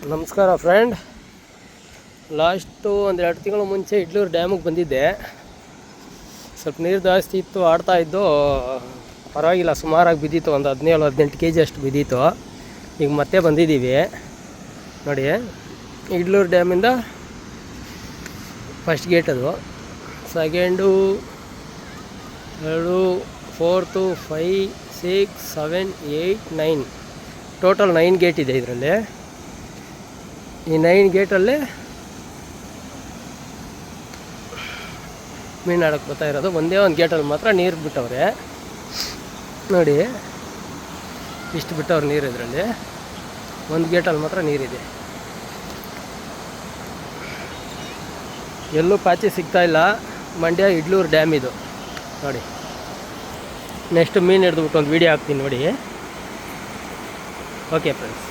ನಮಸ್ಕಾರ friend. Last ಒಂದೆರಡು ತಿಂಗಳು ಮುಂಚೆ ಇಡ್ಲೂರು ಡ್ಯಾಮಿಗೆ ಬಂದಿದ್ದೆ. ಸ್ವಲ್ಪ ನೀರು ಜಾಸ್ತಿ ಇತ್ತು, ಆಡ್ತಾಯಿದ್ದು, ಪರವಾಗಿಲ್ಲ, ಸುಮಾರಾಗಿ ಬಿದ್ದಿತ್ತು. ಒಂದು 17-18 kg ಅಷ್ಟು ಬಿದ್ದಿತ್ತು. ಈಗ ಮತ್ತೆ ಬಂದಿದ್ದೀವಿ ನೋಡಿ. ಇಡ್ಲೂರು ಡ್ಯಾಮಿಂದ ಫಸ್ಟ್ ಗೇಟ್ ಅದು, ಸೆಕೆಂಡು, 2, 4, 5, 6, 7, 8, 9, ಟೋಟಲ್ 9 ಗೇಟ್ ಇದೆ ಇದರಲ್ಲಿ. ಈ 9 ಗೇಟಲ್ಲಿ ಮೀನು ಆಡೋಕ್ಕೆ ಬರ್ತಾ ಇರೋದು. ಒಂದೇ ಒಂದು ಗೇಟಲ್ಲಿ ಮಾತ್ರ ನೀರು ಬಿಟ್ಟವ್ರೆ ನೋಡಿ. ಇಷ್ಟು ಬಿಟ್ಟವ್ರು ನೀರು. ಇದರಲ್ಲಿ ಒಂದು ಗೇಟಲ್ಲಿ ಮಾತ್ರ ನೀರಿದೆ. ಎಲ್ಲೂ ಪಾಚಿ ಸಿಗ್ತಾಯಿಲ್ಲ. ಮಂಡ್ಯ ಇಡ್ಲೂರು ಡ್ಯಾಮ್ ಇದು ನೋಡಿ. ನೆಕ್ಸ್ಟ್ ಮೀನು ಹಿಡಿದ್ಬಿಟ್ಟು ಒಂದು ವೀಡಿಯೋ ಹಾಕ್ತೀನಿ ನೋಡಿ. Okay friends.